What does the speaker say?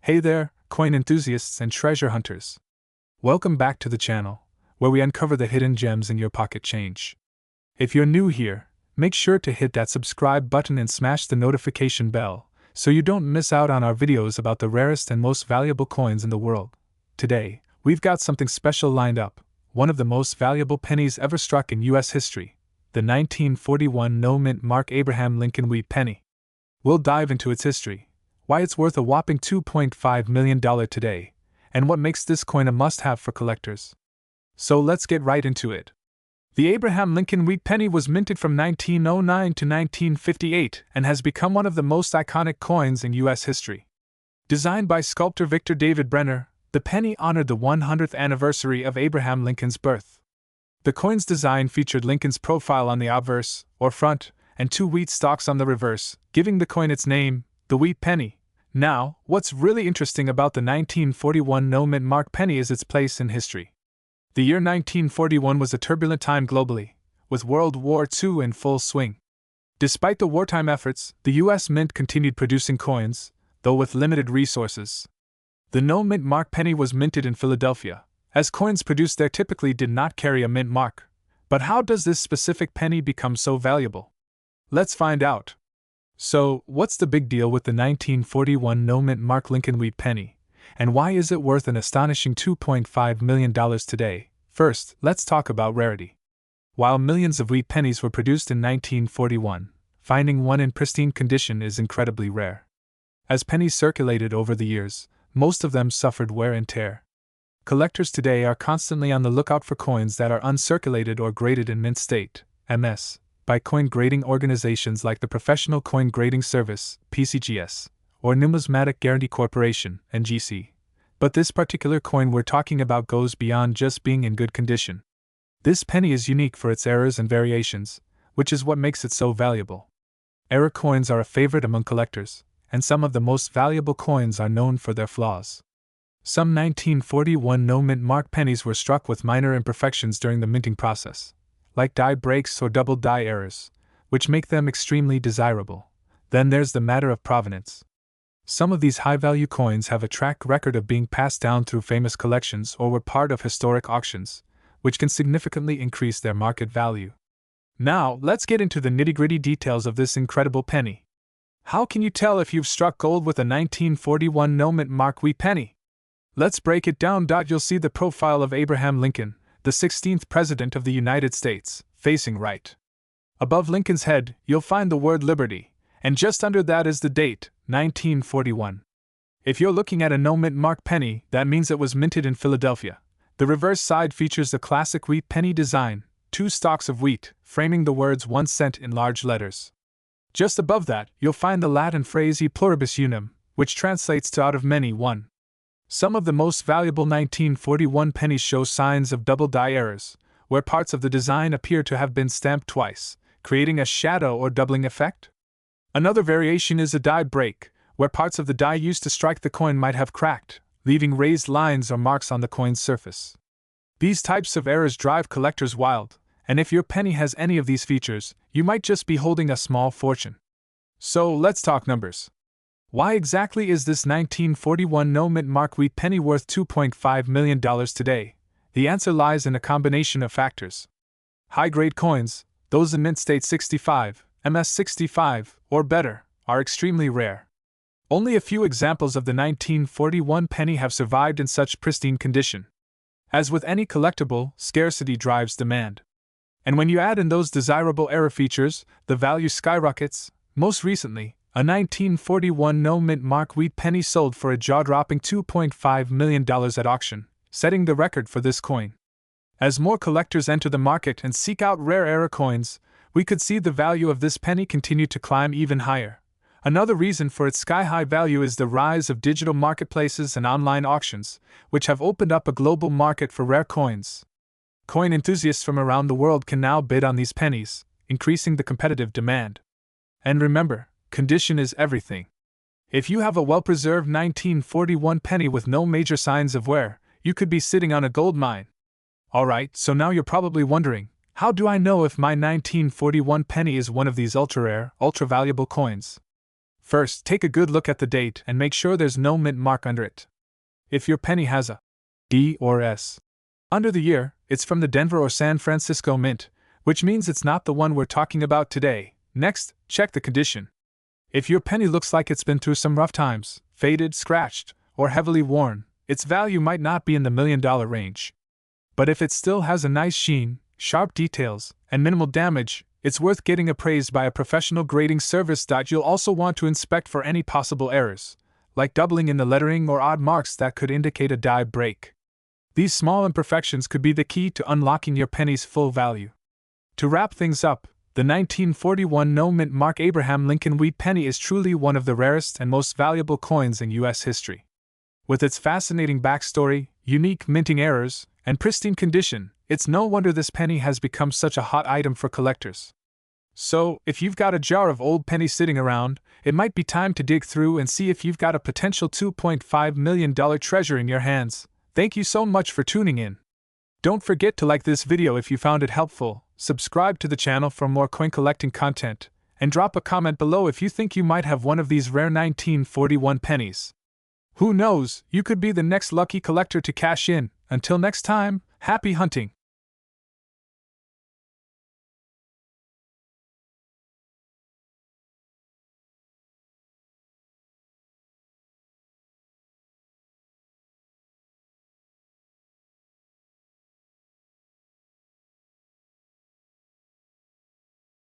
Hey there, coin enthusiasts and treasure hunters. Welcome back to the channel, where we uncover the hidden gems in your pocket change. If you're new here, make sure to hit that subscribe button and smash the notification bell, so you don't miss out on our videos about the rarest and most valuable coins in the world. Today, we've got something special lined up, one of the most valuable pennies ever struck in U.S. history, the 1941 no-mint mark Abraham Lincoln wheat penny. We'll dive into its history, why it's worth a whopping $2.5 million today, and what makes this coin a must-have for collectors. So let's get right into it. The Abraham Lincoln wheat penny was minted from 1909 to 1958 and has become one of the most iconic coins in U.S. history. Designed by sculptor Victor David Brenner, the penny honored the 100th anniversary of Abraham Lincoln's birth. The coin's design featured Lincoln's profile on the obverse, or front, and two wheat stalks on the reverse, giving the coin its name, the wheat penny. Now, what's really interesting about the 1941 no-mint mark penny is its place in history. The year 1941 was a turbulent time globally, with World War II in full swing. Despite the wartime efforts, the U.S. Mint continued producing coins, though with limited resources. The no-mint mark penny was minted in Philadelphia, as coins produced there typically did not carry a mint mark. But how does this specific penny become so valuable? Let's find out. So, what's the big deal with the 1941 no-mint mark Lincoln wheat penny, and why is it worth an astonishing $2.5 million today? First, let's talk about rarity. While millions of wheat pennies were produced in 1941, finding one in pristine condition is incredibly rare. As pennies circulated over the years, most of them suffered wear and tear. Collectors today are constantly on the lookout for coins that are uncirculated or graded in mint state, MS, by coin grading organizations like the Professional Coin Grading Service, PCGS, or Numismatic Guarantee Corporation, NGC. But this particular coin we're talking about goes beyond just being in good condition. This penny is unique for its errors and variations, which is what makes it so valuable. Error coins are a favorite among collectors, and some of the most valuable coins are known for their flaws. Some 1941 no-mint mark pennies were struck with minor imperfections during the minting process, like die breaks or double die errors, which make them extremely desirable. Then there's the matter of provenance. Some of these high-value coins have a track record of being passed down through famous collections or were part of historic auctions, which can significantly increase their market value. Now, let's get into the nitty-gritty details of this incredible penny. How can you tell if you've struck gold with a 1941 no-mint mark wheat penny? Let's break it down. You'll see the profile of Abraham Lincoln, the 16th President of the United States, facing right. Above Lincoln's head, you'll find the word Liberty, and just under that is the date, 1941. If you're looking at a no-mint mark penny, that means it was minted in Philadelphia. The reverse side features the classic wheat penny design, two stalks of wheat, framing the words 1 cent in large letters. Just above that, you'll find the Latin phrase e pluribus unum, which translates to out of many one. Some of the most valuable 1941 pennies show signs of double die errors, where parts of the design appear to have been stamped twice, creating a shadow or doubling effect. Another variation is a die break, where parts of the die used to strike the coin might have cracked, leaving raised lines or marks on the coin's surface. These types of errors drive collectors wild, and if your penny has any of these features, you might just be holding a small fortune. So let's talk numbers. Why exactly is this 1941 no-mint mark wheat penny worth $2.5 million today? The answer lies in a combination of factors. High-grade coins, those in mint state 65, MS 65, or better, are extremely rare. Only a few examples of the 1941 penny have survived in such pristine condition. As with any collectible, scarcity drives demand. And when you add in those desirable error features, the value skyrockets. Most recently, a 1941 no-mint mark wheat penny sold for a jaw-dropping $2.5 million at auction, setting the record for this coin. As more collectors enter the market and seek out rare error coins, we could see the value of this penny continue to climb even higher. Another reason for its sky-high value is the rise of digital marketplaces and online auctions, which have opened up a global market for rare coins. Coin enthusiasts from around the world can now bid on these pennies, increasing the competitive demand. And remember, condition is everything. If you have a well-preserved 1941 penny with no major signs of wear, you could be sitting on a gold mine. Alright, so now you're probably wondering, how do I know if my 1941 penny is one of these ultra-rare, ultra-valuable coins? First, take a good look at the date and make sure there's no mint mark under it. If your penny has a D or S under the year, it's from the Denver or San Francisco Mint, which means it's not the one we're talking about today. Next, check the condition. If your penny looks like it's been through some rough times, faded, scratched, or heavily worn, its value might not be in the $1 million range. But if it still has a nice sheen, sharp details, and minimal damage, it's worth getting appraised by a professional grading service. You'll also want to inspect for any possible errors, like doubling in the lettering or odd marks that could indicate a die break. These small imperfections could be the key to unlocking your penny's full value. To wrap things up, the 1941 no-mint mark Abraham Lincoln wheat penny is truly one of the rarest and most valuable coins in U.S. history. With its fascinating backstory, unique minting errors, and pristine condition, it's no wonder this penny has become such a hot item for collectors. So, if you've got a jar of old pennies sitting around, it might be time to dig through and see if you've got a potential $2.5 million treasure in your hands. Thank you so much for tuning in. Don't forget to like this video if you found it helpful, subscribe to the channel for more coin collecting content, and drop a comment below if you think you might have one of these rare 1941 pennies. Who knows, you could be the next lucky collector to cash in. Until next time, happy hunting!